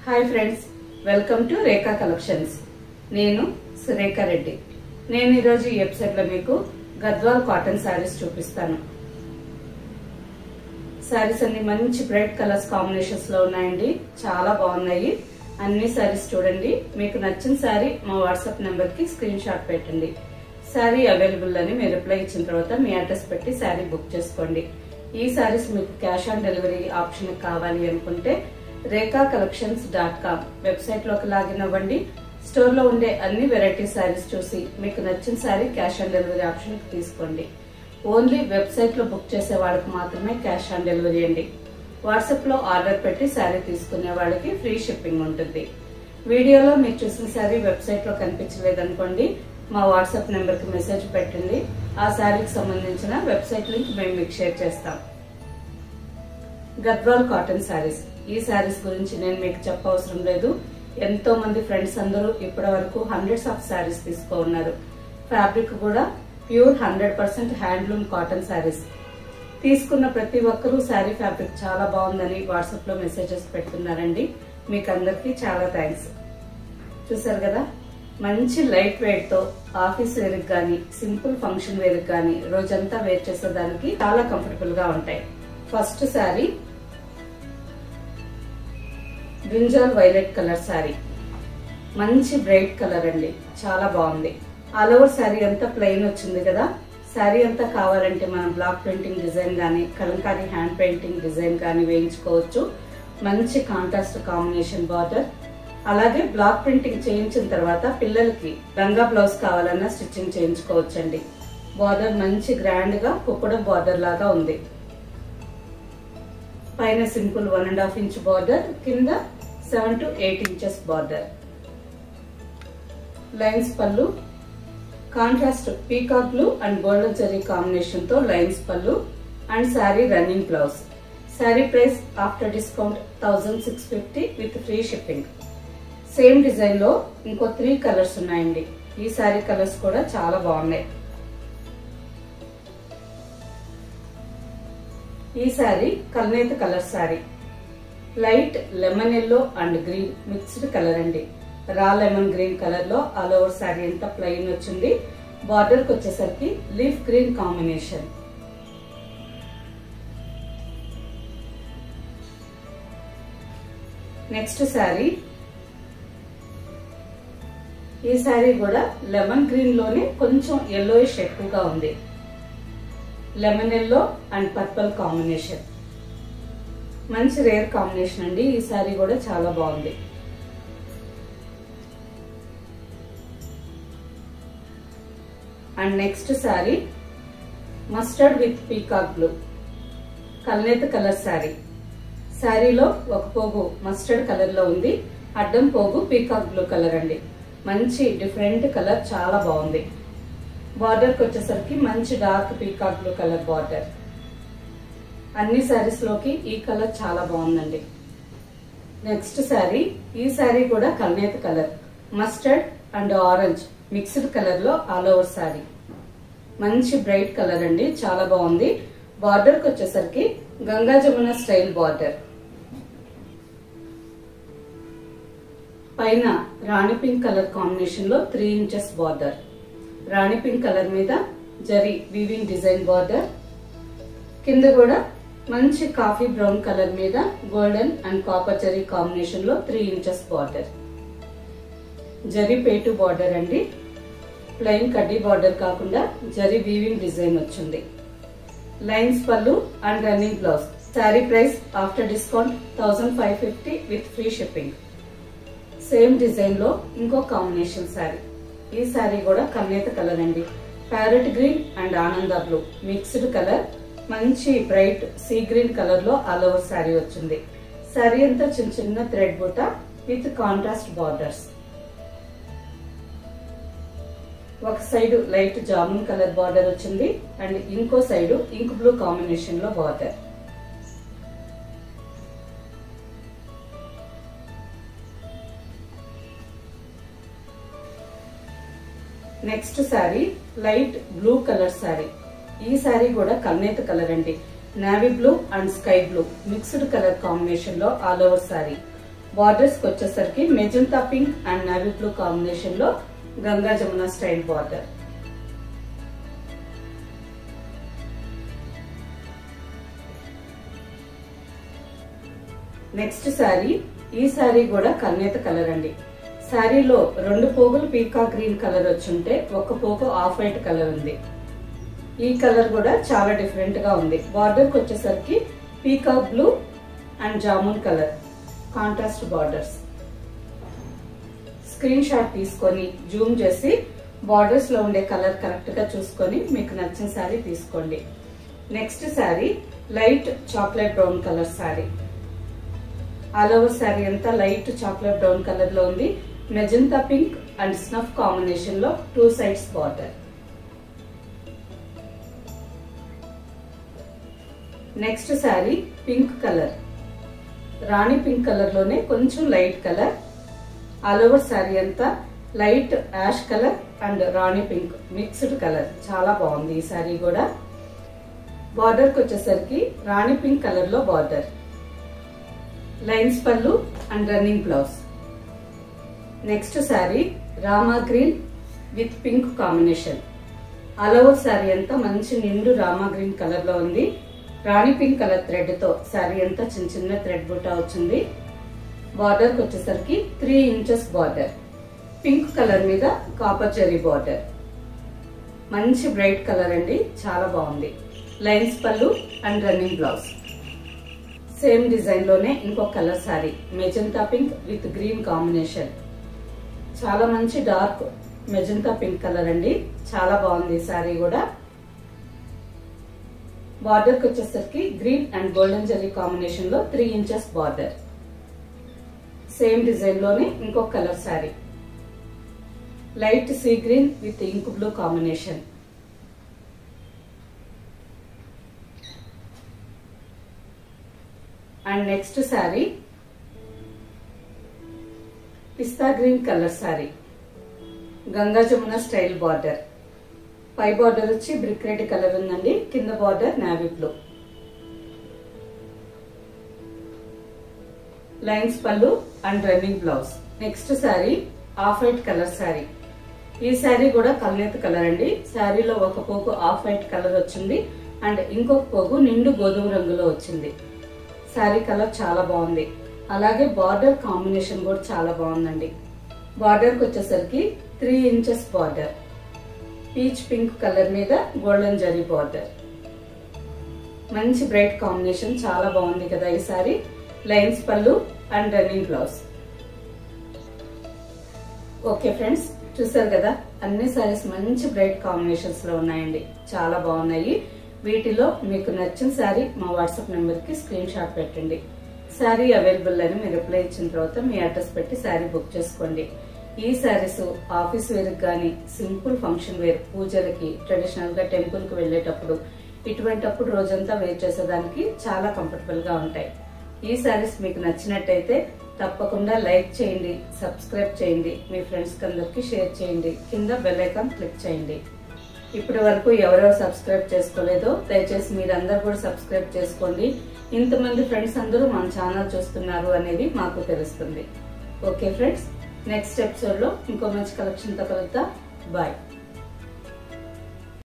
Hi friends, welcome to Rekha collections. నేను సురేఖా రెడ్డి. నేను ఈరోజు ఈ ఎపిసోడ్ లో మీకు గద్వాల్ కాటన్ శారీస్ చూపిస్తాను. శారీస్ అన్ని మంచి బ్రైట్ కలర్స్ కాంబినేషన్స్ లో ఉన్నాయండి. చాలా బాగున్నాయి. అన్ని శారీస్ చూడండి. మీకు నచ్చిన శారీ మా వాట్సాప్ నెంబర్ కి స్క్రీన్ షాట్ పెట్టండి. శారీ అవైలబుల్ అని మీరు రిప్లై ఇచ్చిన తర్వాత మీ అడ్రస్ పెట్టి శారీ బుక్ చేసుకోండి. ఈ శారీస్ మీకు క్యాష్ ఆన్ డెలివరీ ఆప్షన్ కావాలి అనుకుంటే rekhacollections.com వెబ్సైట్ లోకి లాగిన్ అవ్వండి. స్టోర్ లో ఉండే అన్ని వెరైటీ శారీస్ చూసి మీకు నచ్చిన sari cash on delivery option తీసుకోండి. ఓన్లీ వెబ్సైట్ లో బుక్ చేసే వాళ్ళకి మాత్రమే క్యాష్ ఆన్ డెలివరీ అండి. వాట్సాప్ లో ఆర్డర్ పెట్టి శారీ తీసుకునే వాళ్ళకి ఫ్రీ షిప్పింగ్ ఉంటుంది. వీడియోలో మీరు చూసిన శారీ వెబ్సైట్ లో కనిపించలేదనుకోండి, మా వాట్సాప్ నెంబర్ కి మెసేజ్ పెట్టండి. ఆ శారీకి సంబంధించిన వెబ్సైట్ లింక్ మేము మీకు షేర్ చేస్తాం. గద్వాల్ కాటన్ శారీస్. ఈ శారీస్ గురించి నేను మీకు చెప్పవసరం లేదు. ఎంతో మంది ఫ్రెండ్స్ అందరూ ఇప్పటి వరకు హండ్రెడ్స్ ఆఫ్ శారీస్ తీసుకో ఉన్నారు. ఫ్యాబ్రిక్ కూడా ప్యూర్ 100% హ్యాండ్లూమ్ కాటన్ శారీస్. తీసుకున్న ప్రతి ఒక్కరూ శారీ ఫ్యాబ్రిక్ చాలా బాగుందని వాట్సాప్ లో మెసేజెస్ పెడుతున్నారండి. మీకు అందరికి చాలా థ్యాంక్స్. చూసారు కదా, మంచి లైట్ వెయిట్ తో ఆఫీస్ వేర్ గానీ సింపుల్ ఫంక్షన్ వేర్ గానీ రోజంతా వేర్ చేసేదానికి చాలా కంఫర్టబుల్ గా ఉంటాయి. First sari brinjal violet colour sari. మంచి బ్రైట్ కలర్ అండి, చాలా బాగుంది. ఆల్ ఓవర్ శారీ అంతా ప్లెయిన్ వచ్చింది కదా. శారీ అంతా కావాలంటే మనం బ్లాక్ ప్రింటింగ్ డిజైన్ గానీ కలంకారీ హ్యాండ్ పెయింటింగ్ డిజైన్ గానీ వేయించుకోవచ్చు. మంచి కాంట్రాస్ట్ కాంబినేషన్ బార్డర్. అలాగే బ్లాక్ ప్రింటింగ్ చేయించిన తర్వాత పిల్లలకి లంగా బ్లౌజ్ కావాలన్నా స్టిచ్చింగ్ చేయించుకోవచ్చండి. బార్డర్ మంచి గ్రాండ్ గా కుప్పడం బార్డర్ లాగా ఉంది. పైన సింపుల్ 1.5 ఇంచ్ బార్డర్, కింద 7 to 8 ఇంచెస్ బార్డర్. లైన్స్ పళ్ళు, contrast peacock blue and golden zari combination తో లైన్స్ పళ్ళు and sari running blouse. Sari price after discount 1650 with free shipping. Same design లో ఇంకో 3 కలర్స్ ఉన్నాయండి. ఈ శారీ కలర్స్ కూడా చాలా బాగున్నాయి. ఈ శారీ కల్నేత colour sari. Light lemon yellow and green mixed colour అండి. రా లెమన్ గ్రీన్ కలర్ లో ఆల్ ఓవర్ శారీ అంతా ప్లెయిన్ వచ్చింది. బార్డర్ కి వచ్చేసరికి leaf green combination. Next sari. ఈ శారీ కూడా లెమన్ గ్రీన్ లోనే కొంచెం ఎల్లోయిష్ ఎక్కువగా ఉంది. Lemon yellow and purple combination. మంచి రేర్ కాంబినేషన్ అండి. ఈ శారీ కూడా చాలా బాగుంది. And next sari mustard with peacock blue కల్నేత కలర్ శారీ. శారీలో ఒక పోగు మస్టర్డ్ కలర్ లో ఉంది, అడ్డం పోగు పీకాక్ బ్లూ కలర్ అండి. మంచి డిఫరెంట్ కలర్, చాలా బాగుంది. బార్డర్ కి వచ్చేసరికి మంచి dark peacock blue colour border. అన్ని శారీస్ లోకి ఈ కలర్ చాలా బాగుందండి. నెక్స్ట్ శారీ. ఈ శారీ కూడా కల్నేత colour, mustard and orange mixed colour లో ఆల్ ఓవర్ శారీ. మంచి బ్రైట్ కలర్ అండి, చాలా బాగుంది. బార్డర్ కి వచ్చేసరికి గంగా జమున స్టైల్ బార్డర్. పైన రాణి పింక్ కలర్ కాంబినేషన్ లో 3 ఇంచెస్ బార్డర్. రాణి పింక్ కలర్ మీద జరీ వీవింగ్ డిజైన్ బార్డర్. కింద కూడా మంచి కాఫీ బ్రౌన్ కలర్ మీద golden and copper zari combination లో 3 ఇంచెస్ బార్డర్. జరీ పేటు బార్డర్ అండి. ప్లెయిన్ కడ్డీ బార్డర్ కాకుండా జరీ వీవింగ్ డిజైన్ వచ్చింది. లైన్స్ పళ్ళు and running blouse. Sari price after discount 1550 with free shipping. Same design లో ఇంకో కాంబినేషన్ శారీ. ఈ శారీ కూడా కల్నేత కలర్ అండి. ప్యారెట్ గ్రీన్ అండ్ ఆనంద బ్లూ మిక్స్డ్ కలర్. మంచి బ్రైట్ సీ గ్రీన్ కలర్ లో ఆల్ ఓవర్ శారీ వచ్చింది. శారీ అంతా చిన్న చిన్న థ్రెడ్ బూట విత్ కాంట్రాస్ట్ బార్డర్స్. ఒక side light jamun colour border వచ్చింది అండ్ ఇంకో సైడ్ ఇంక్ బ్లూ కాంబినేషన్ లో border. Next sari light blue colour sari. ఈ శారీ కూడా కల్నేత కలర్ అండి. Navy blue and sky blue mixed colour combination లో ఆల్ ఓవర్ శారీ. బార్డర్స్ కి వచ్చేసరికి magenta pink and navy blue combination లో Ganga Jamuna style border. Next sari, ఈ శారీ కూడా కల్నేత కలర్ అండి. శారీలో 2 పోగులు పీకా గ్రీన్ కలర్ వచ్చుంటే 1 పోగు ఆఫ్ వైట్ కలర్ ఉంది. ఈ కలర్ కూడా చాలా డిఫరెంట్ గా ఉంది. బార్డర్ కి వచ్చేసరికి peacock blue and jamun colour contrast borders. Screenshot తీసుకొని జూమ్ చేసి బార్డర్స్ లో ఉండే కలర్ కరెక్ట్ గా చూసుకొని మీకు నచ్చిన శారీ తీసుకోండి. Next sari light chocolate brown colour sari. All over sari అంతా లైట్ చాక్లెట్ బ్రౌన్ కలర్ లో ఉంది. Magenta pink and snuff combination లో 2 sides border. Next sari pink colour, rani pink colour లోనే కొంచెం light colour. All over sari అంతా light ash colour and rani pink mixed colour. చాలా బాగుంది ఈ శారీ కూడా. బార్డర్ కి వచ్చేసరికి రాణి పింక్ కలర్ లో బార్డర్, లైన్స్ పళ్ళు and running blouse. Next sari Rama green with pink combination. All over sari అంతా మంచి నిండు రామా గ్రీన్ కలర్ లో ఉంది. రాణి పింక్ కలర్ థ్రెడ్ తో శారీ అంతా చిన్న చిన్న థ్రెడ్ బుట్ట వచ్చింది. బార్డర్ కి వచ్చేసరికి 3 ఇంచెస్ బార్డర్, పింక్ కలర్ మీద కాపర్ జరీ బార్డర్. మంచి బ్రైట్ కలర్ అండి, చాలా బాగుంది. లైన్స్ పళ్ళు and running blouse. Same design లోనే ఇంకో colour sari magenta pink with green combination. చాలా మంచి డార్క్ మెజంతా పింక్ కలర్ అండి, చాలా బాగుంది శారీ కూడా. బార్డర్ కి వచ్చేసరికి green and golden zari combination లో 3 ఇంచెస్ బార్డర్. సేమ్ డిజైన్ లోనే ఇంకో colour sari light sea green with ink blue combination. And next sari pista green colour sari, Ganga Jamuna style border. పై బార్డర్ వచ్చి బ్రిక్ రెడ్ కలర్ ఉందండి, కింద బార్డర్ నేవీ బ్లూ. లైన్స్ పళ్ళు and running blouse. Next sari off white colour sari. ఈ శారీ కూడా కల్నేత కలర్ అండి. శారీలో 1 పోగు ఆఫ్ వైట్ కలర్ వచ్చింది అండ్ ఇంకొక పోగు నిండు గోధుమ రంగులో వచ్చింది. శారీ కలర్ చాలా బాగుంది. అలాగే బార్డర్ కాంబినేషన్ కూడా చాలా బాగుందండి. బార్డర్ కి వచ్చేసరికి 3 inches border, peach pink colour మీద గోల్డెన్ జరీ బార్డర్. మంచి బ్రైట్ కాంబినేషన్, చాలా బాగుంది కదా ఈ శారీ. లైన్స్ పళ్ళు and running blouse. Okay friends, చూసారు కదా అన్ని శారీస్ మంచి బ్రైట్ కాంబినేషన్స్ లో ఉన్నాయండి, చాలా బాగున్నాయి. వీటిలో మీకు నచ్చిన శారీ మా వాట్సాప్ నెంబర్ కి స్క్రీన్ షాట్ పెట్టండి. శారీ అవైలబుల్ అని మీరు రిప్లై ఇచ్చిన తర్వాత మీ అడ్రస్ పెట్టి శారీ బుక్ చేసుకోండి. ఈ శారీస్ ఆఫీస్ వేర్ కానీ సింపుల్ ఫంక్షన్ వేర్, పూజలకి, ట్రెడిషనల్ గా టెంపుల్ కి వెళ్లేటప్పుడు, ఇటువంటప్పుడు రోజంతా వేర్ చేసేదానికి చాలా కంఫర్టబుల్ గా ఉంటాయి. ఈ శారీస్ మీకు నచ్చినట్టయితే తప్పకుండా లైక్ చేయండి, సబ్స్క్రైబ్ చేయండి, మీ ఫ్రెండ్స్ అందరికి షేర్ చేయండి, కింద బెల్ ఐకాన్ క్లిక్ చేయండి. ఇప్పటి వరకు ఎవరెవరు సబ్స్క్రైబ్ చేసుకోలేదో దయచేసి మీరందరూ కూడా సబ్స్క్రైబ్ చేసుకోండి. ఇంతమంది ఫ్రెండ్స్ అందరూ మన ఛానల్ చూస్తున్నారు అనేది మాకు తెలుస్తుంది. ఓకే ఫ్రెండ్స్, నెక్స్ట్ ఎపిసోడ్ లో ఇంకో మంచి కలెక్షన్ తో కలుద్దాం. బాయ్.